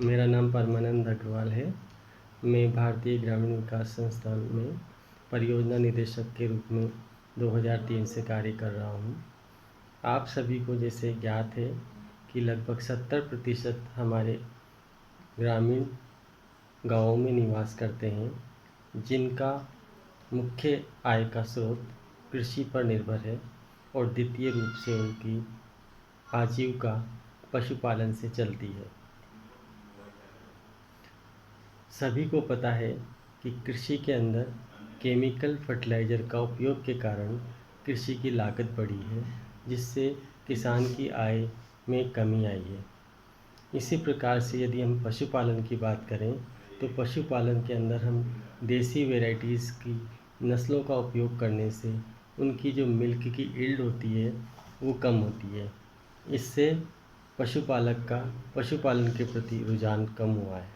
मेरा नाम परमानंद अग्रवाल है। मैं भारतीय ग्रामीण विकास संस्थान में परियोजना निदेशक के रूप में 2003 से कार्य कर रहा हूँ। आप सभी को जैसे ज्ञात है कि लगभग 70% हमारे ग्रामीण गाँवों में निवास करते हैं, जिनका मुख्य आय का स्रोत कृषि पर निर्भर है और द्वितीय रूप से उनकी आजीविका पशुपालन से चलती है। सभी को पता है कि कृषि के अंदर केमिकल फर्टिलाइज़र का उपयोग के कारण कृषि की लागत बढ़ी है, जिससे किसान की आय में कमी आई है। इसी प्रकार से यदि हम पशुपालन की बात करें तो पशुपालन के अंदर हम देसी वैरायटीज़ की नस्लों का उपयोग करने से उनकी जो मिल्क की यील्ड होती है वो कम होती है। इससे पशुपालक का पशुपालन के प्रति रुझान कम हुआ है।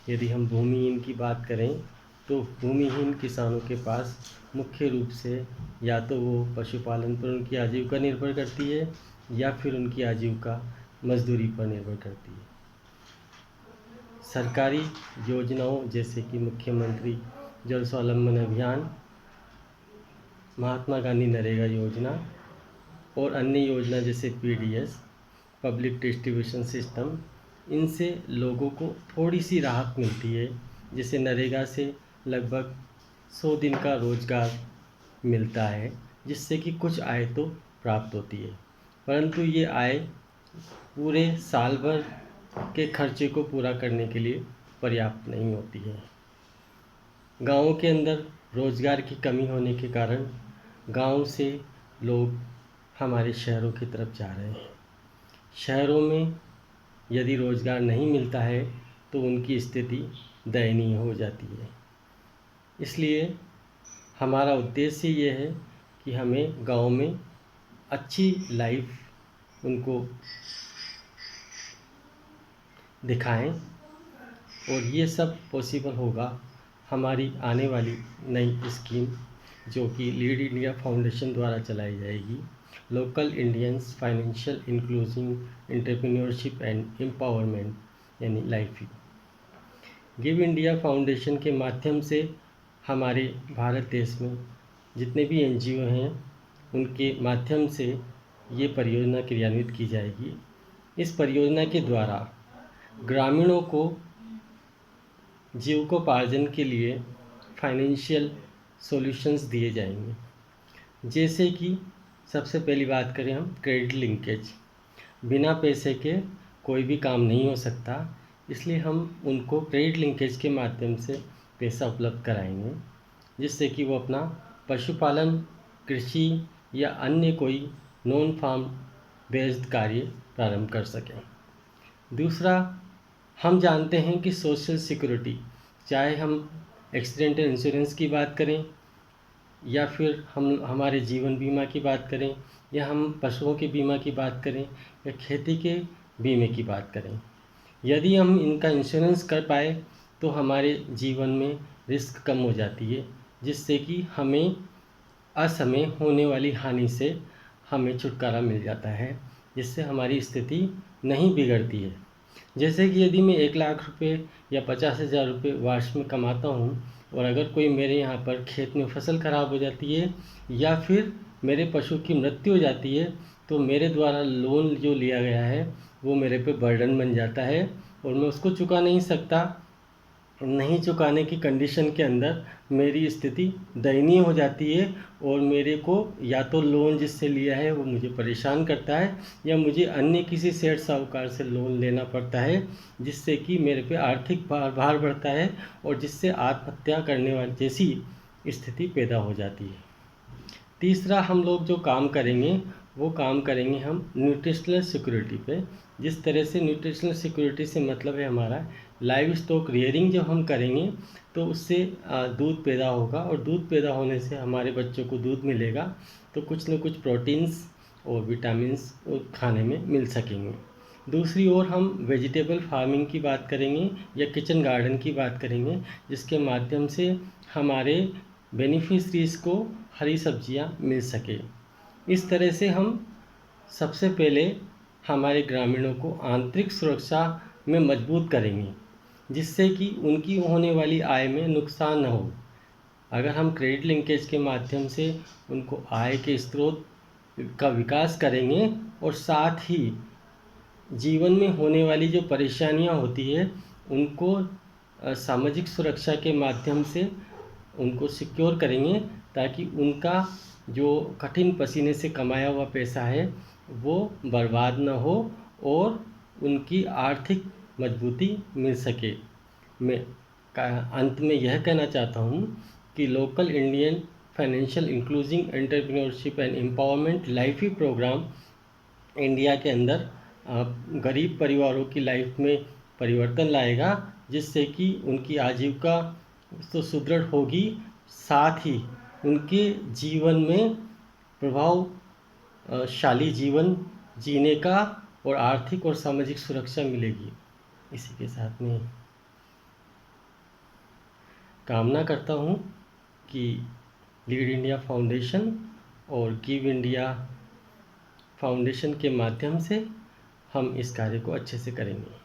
यदि हम भूमिहीन की बात करें तो भूमिहीन किसानों के पास मुख्य रूप से या तो वो पशुपालन पर उनकी आजीविका निर्भर करती है या फिर उनकी आजीविका मजदूरी पर निर्भर करती है। सरकारी योजनाओं जैसे कि मुख्यमंत्री जल स्वावलंबन अभियान, महात्मा गांधी नरेगा योजना और अन्य योजना जैसे पीडीएस, पब्लिक डिस्ट्रीब्यूशन सिस्टम, इनसे लोगों को थोड़ी सी राहत मिलती है। जैसे नरेगा से लगभग 100 दिन का रोज़गार मिलता है, जिससे कि कुछ आय तो प्राप्त होती है, परंतु ये आय पूरे साल भर के खर्चे को पूरा करने के लिए पर्याप्त नहीं होती है। गाँवों के अंदर रोज़गार की कमी होने के कारण गांव से लोग हमारे शहरों की तरफ जा रहे हैं। शहरों में यदि रोज़गार नहीं मिलता है तो उनकी स्थिति दयनीय हो जाती है। इसलिए हमारा उद्देश्य ये है कि हमें गांव में अच्छी लाइफ उनको दिखाएं, और ये सब पॉसिबल होगा हमारी आने वाली नई स्कीम जो कि लीड इंडिया फाउंडेशन द्वारा चलाई जाएगी, local Indians financial inclusive entrepreneurship and empowerment यानी लाइफी। गिव इंडिया फाउंडेशन के माध्यम से हमारे भारत देश में जितने भी एनजीओ हैं उनके माध्यम से ये परियोजना क्रियान्वित की जाएगी। इस परियोजना के द्वारा ग्रामीणों को जीविकोपार्जन के लिए फाइनेंशियल सॉल्यूशंस दिए जाएंगे। जैसे कि सबसे पहली बात करें हम क्रेडिट लिंकेज, बिना पैसे के कोई भी काम नहीं हो सकता, इसलिए हम उनको क्रेडिट लिंकेज के माध्यम से पैसा उपलब्ध कराएंगे, जिससे कि वो अपना पशुपालन, कृषि या अन्य कोई नॉन फार्म बेस्ड कार्य प्रारंभ कर सकें। दूसरा, हम जानते हैं कि सोशल सिक्योरिटी, चाहे हम एक्सीडेंटल इंश्योरेंस की बात करें या फिर हम हमारे जीवन बीमा की बात करें या हम पशुओं के बीमा की बात करें या खेती के बीमे की बात करें, यदि हम इनका इंश्योरेंस कर पाए तो हमारे जीवन में रिस्क कम हो जाती है, जिससे कि हमें असमय होने वाली हानि से हमें छुटकारा मिल जाता है, जिससे हमारी स्थिति नहीं बिगड़ती है। जैसे कि यदि मैं 1 लाख रुपए या 50,000 रुपये वर्ष में कमाता हूँ और अगर कोई मेरे यहाँ पर खेत में फसल खराब हो जाती है या फिर मेरे पशु की मृत्यु हो जाती है, तो मेरे द्वारा लोन जो लिया गया है वो मेरे पे बर्डन बन जाता है और मैं उसको चुका नहीं सकता। नहीं चुकाने की कंडीशन के अंदर मेरी स्थिति दयनीय हो जाती है और मेरे को या तो लोन जिससे लिया है वो मुझे परेशान करता है या मुझे अन्य किसी सेठ साहूकार से लोन लेना पड़ता है, जिससे कि मेरे पे आर्थिक भार बढ़ता है और जिससे आत्महत्या करने वाली जैसी स्थिति पैदा हो जाती है। तीसरा, हम लोग जो काम करेंगे वो काम करेंगे हम न्यूट्रिशनल सिक्योरिटी पे। जिस तरह से न्यूट्रिशनल सिक्योरिटी से मतलब है हमारा लाइव स्टॉक रियरिंग जब हम करेंगे तो उससे दूध पैदा होगा और दूध पैदा होने से हमारे बच्चों को दूध मिलेगा, तो कुछ न कुछ प्रोटीन्स और विटामिन्स खाने में मिल सकेंगे। दूसरी ओर हम वेजिटेबल फार्मिंग की बात करेंगे या किचन गार्डन की बात करेंगे, जिसके माध्यम से हमारे बेनिफिशरीज़ को हरी सब्जियां मिल सके। इस तरह से हम सबसे पहले हमारे ग्रामीणों को आंतरिक सुरक्षा में मजबूत करेंगे, जिससे कि उनकी होने वाली आय में नुकसान न हो। अगर हम क्रेडिट लिंकेज के माध्यम से उनको आय के स्रोत का विकास करेंगे और साथ ही जीवन में होने वाली जो परेशानियां होती है उनको सामाजिक सुरक्षा के माध्यम से उनको सिक्योर करेंगे, ताकि उनका जो कठिन पसीने से कमाया हुआ पैसा है वो बर्बाद न हो और उनकी आर्थिक मजबूती मिल सके। मैं अंत में यह कहना चाहता हूँ कि local Indian financial including entrepreneurship and empowerment life program India के अंदर गरीब परिवारों की लाइफ में परिवर्तन लाएगा, जिससे कि उनकी आजीविका तो सुदृढ़ होगी, साथ ही उनके जीवन में प्रभावशाली जीवन जीने का और आर्थिक और सामाजिक सुरक्षा मिलेगी। इसी के साथ में कामना करता हूँ कि लीड इंडिया फाउंडेशन और गिव इंडिया फाउंडेशन के माध्यम से हम इस कार्य को अच्छे से करेंगे।